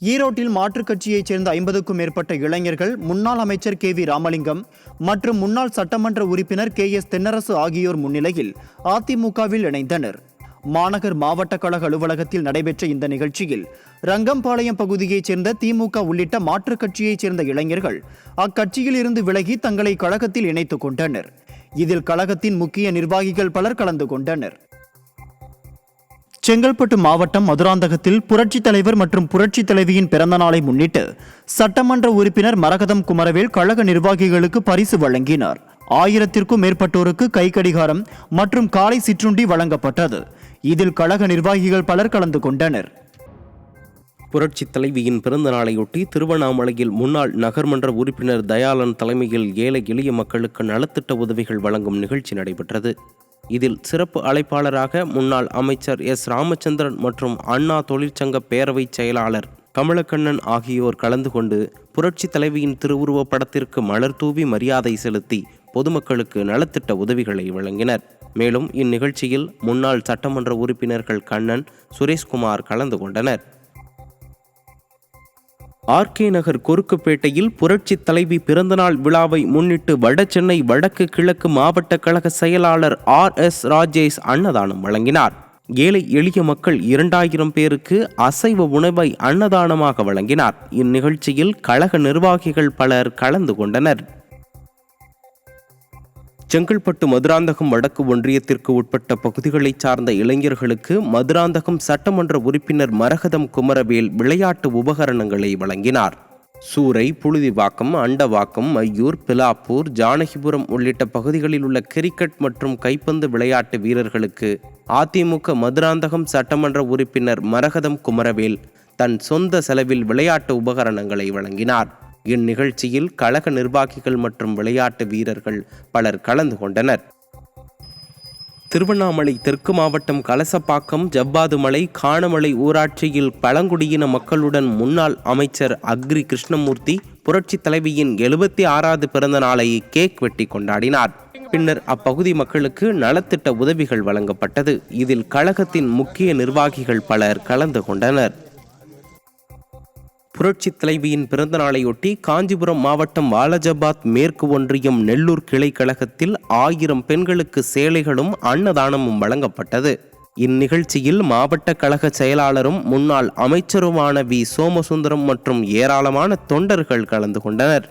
ஈரோட்டில் மாற்றுக் கட்சியைச் சேர்ந்த 50க்கும் மேற்பட்ட இளைஞர்கள் முன்னாள் அமைச்சர் KV ராமலிங்கம் மற்றும் முன்னாள் சட்டமன்ற உறுப்பினர் KS தென்னரசு ஆகியோர் முன்னிலையில் அதிமுகவில் இணைந்தனர். மாநகர் மாவட்ட கழக அலுவலகத்தில் நடைபெற்ற இந்த நிகழ்ச்சியில் ரங்கம்பாளையம் பகுதியைச் சேர்ந்த திமுக உள்ளிட்ட மாற்றுக் கட்சியைச் சேர்ந்த இளைஞர்கள் அக்கட்சியில் இருந்து விலகி தங்களை கழகத்தில் இணைத்துக் கொண்டனர். இதில் கழகத்தின் முக்கிய நிர்வாகிகள் பலர் கலந்து கொண்டனர். செங்கல்பட்டு மாவட்டம் மதுராந்தகத்தில் புரட்சித் தலைவர் மற்றும் புரட்சித் தலைவியின் பிறந்த நாளை முன்னிட்டு சட்டமன்ற உறுப்பினர் மரகதம் குமரவேல் கழக நிர்வாகிகளுக்கு பரிசு வழங்கினார். 1000க்கும் மேற்பட்டோருக்கு கைக்கடிகாரம் மற்றும் காலை சிற்றுண்டி வழங்கப்பட்டது. இதில் கழக நிர்வாகிகள் பலர் கலந்து கொண்டனர். புரட்சித் தலைவியின் பிறந்த நாளையொட்டி திருவண்ணாமலையில் முன்னாள் நகர்மன்ற உறுப்பினர் தயாளன் தலைமையில் ஏழை எளிய மக்களுக்கு நலத்திட்ட உதவிகள் வழங்கும் நிகழ்ச்சி நடைபெற்றது. இதில் சிறப்பு அழைப்பாளராக முன்னாள் அமைச்சர் S. ராமச்சந்திரன் மற்றும் அண்ணா தொழிற்சங்க பேரவை செயலாளர் கமலக்கண்ணன் ஆகியோர் கலந்து கொண்டு புரட்சித் தலைவியின் திருவுருவப் படத்திற்கு மலர் தூவி மரியாதை செலுத்தி பொதுமக்களுக்கு நலத்திட்ட உதவிகளை வழங்கினர். மேலும் இந்நிகழ்ச்சியில் முன்னாள் சட்டமன்ற உறுப்பினர்கள் கண்ணன், சுரேஷ்குமார் கலந்து கொண்டனர். RK நகர் கொருக்குப்பேட்டையில் புரட்சித் தலைவி பிறந்தநாள் விழாவை முன்னிட்டு வடசென்னை வடக்கு கிழக்கு மாவட்ட கழக செயலாளர் RS ராஜேஷ் அன்னதானம் வழங்கினார். ஏழை எளிய மக்கள் 2000 பேருக்கு அசைவ உணவை அன்னதானமாக வழங்கினார். இந்நிகழ்ச்சியில் கழக நிர்வாகிகள் பலர் கலந்து கொண்டனர். செங்கல்பட்டு மதுராந்தகம் வடக்கு ஒன்றியத்திற்கு உட்பட்ட பகுதிகளைச் சார்ந்த இளைஞர்களுக்கு மதுராந்தகம் சட்டமன்ற உறுப்பினர் மரகதம் குமரவேல் விளையாட்டு உபகரணங்களை வழங்கினார். சூறை, புழுதிவாக்கம், அண்டவாக்கம், மையூர், பிலாப்பூர், ஜானகிபுரம் உள்ளிட்ட பகுதிகளில் உள்ள கிரிக்கெட் மற்றும் கைப்பந்து விளையாட்டு வீரர்களுக்கு அதிமுக மதுராந்தகம் சட்டமன்ற உறுப்பினர் மரகதம் குமரவேல் தன் சொந்த செலவில் விளையாட்டு உபகரணங்களை வழங்கினார். இந்நிகழ்ச்சியில் கழக நிர்வாகிகள் மற்றும் விளையாட்டு வீரர்கள் பலர் கலந்து கொண்டனர். திருவண்ணாமலை தெற்கு மாவட்டம் கலசப்பாக்கம், ஜவ்வாதுமலை, காணமலை ஊராட்சியில் பழங்குடியின மக்களுடன் முன்னாள் அமைச்சர் அக்ரி கிருஷ்ணமூர்த்தி புரட்சித் தலைவியின் 76வது பிறந்த நாளை கேக் வெட்டி கொண்டாடினார். பின்னர் அப்பகுதி மக்களுக்கு நலத்திட்ட உதவிகள் வழங்கப்பட்டது. இதில் கழகத்தின் முக்கிய நிர்வாகிகள் பலர் கலந்து கொண்டனர். புரட்சித் தலைவியின் பிறந்த நாளையொட்டி காஞ்சிபுரம் மாவட்டம் வாலஜாபாத் மேற்கு ஒன்றியம் நெல்லூர் கிளை கழகத்தில் 1000 பெண்களுக்கு சேலைகளும் அன்னதானமும் வழங்கப்பட்டது. இந்நிகழ்ச்சியில் மாவட்ட கழக செயலாளரும் முன்னாள் அமைச்சருமான V. சோமசுந்தரம் மற்றும் ஏராளமான தொண்டர்கள் கலந்து கொண்டனர்.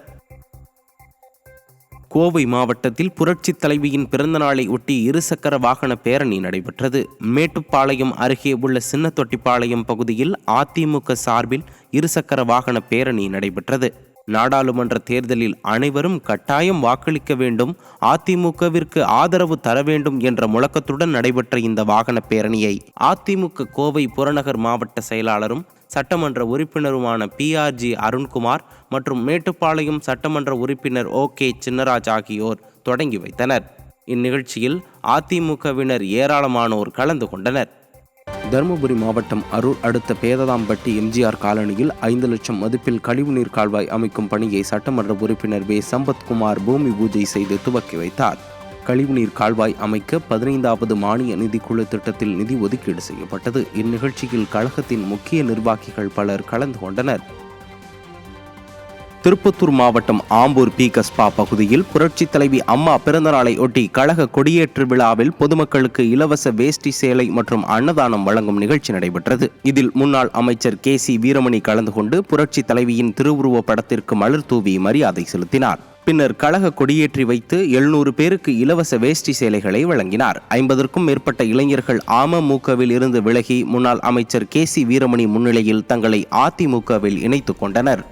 கோவை மாவட்டத்தில் புரட்சித் தலைவியின் பிறந்த நாளை ஒட்டி இருசக்கர வாகன பேரணி நடைபெற்றது. மேட்டுப்பாளையம் அருகே உள்ள சின்னத்தொட்டிப்பாளையம் பகுதியில் அதிமுக சார்பில் இருசக்கர வாகன பேரணி நடைபெற்றது. நாடாளுமன்ற தேர்தலில் அனைவரும் கட்டாயம் வாக்களிக்க வேண்டும், அதிமுகவிற்கு ஆதரவு தர வேண்டும் என்ற முழக்கத்துடன் நடைபெற்ற இந்த வாகன பேரணியை அதிமுக கோவை புறநகர் மாவட்ட செயலாளரும் சட்டமன்ற உறுப்பினருமான PRG அருண்குமார் மற்றும் மேட்டுப்பாளையம் சட்டமன்ற உறுப்பினர் OK சின்னராஜ் ஆகியோர் தொடங்கி வைத்தனர். இந்நிகழ்ச்சியில் அதிமுகவினர் ஏராளமானோர் கலந்து கொண்டனர். தருமபுரி மாவட்டம் அரூர் அடுத்த பேததாம்பட்டி MGR காலனியில் 5 லட்சம் மதிப்பில் கழிவுநீர் கால்வாய் அமைக்கும் பணியை சட்டமன்ற உறுப்பினர் V. சம்பத்குமார் பூமி பூஜை செய்து துவக்கி வைத்தார். கழிவுநீர் கால்வாய் அமைக்க 15வது மானிய நிதிக்குழு திட்டத்தில் நிதி ஒதுக்கீடு செய்யப்பட்டது. இந்நிகழ்ச்சியில் கழகத்தின் முக்கிய நிர்வாகிகள் பலர் கலந்து கொண்டனர். திருப்பத்தூர் மாவட்டம் ஆம்பூர் P. கஸ்பா பகுதியில் புரட்சித் தலைவி அம்மா பிறந்தநாளை ஒட்டி கழக கொடியேற்று விழாவில் பொதுமக்களுக்கு இலவச வேஷ்டி, சேலை மற்றும் அன்னதானம் வழங்கும் நிகழ்ச்சி நடைபெற்றது. இதில் முன்னாள் அமைச்சர் KC வீரமணி கலந்து கொண்டு புரட்சித் தலைவியின் திருவுருவ படத்திற்கு மலர் தூவி மரியாதை செலுத்தினார். பின்னர் கழக கொடியேற்றி வைத்து 700 பேருக்கு இலவச வேஷ்டி சேலைகளை வழங்கினார். 50க்கும் மேற்பட்ட இளைஞர்கள் அமமுகவில் இருந்து விலகி முன்னாள் அமைச்சர் KC வீரமணி முன்னிலையில் தங்களை அதிமுகவில் இணைத்துக் கொண்டனர்.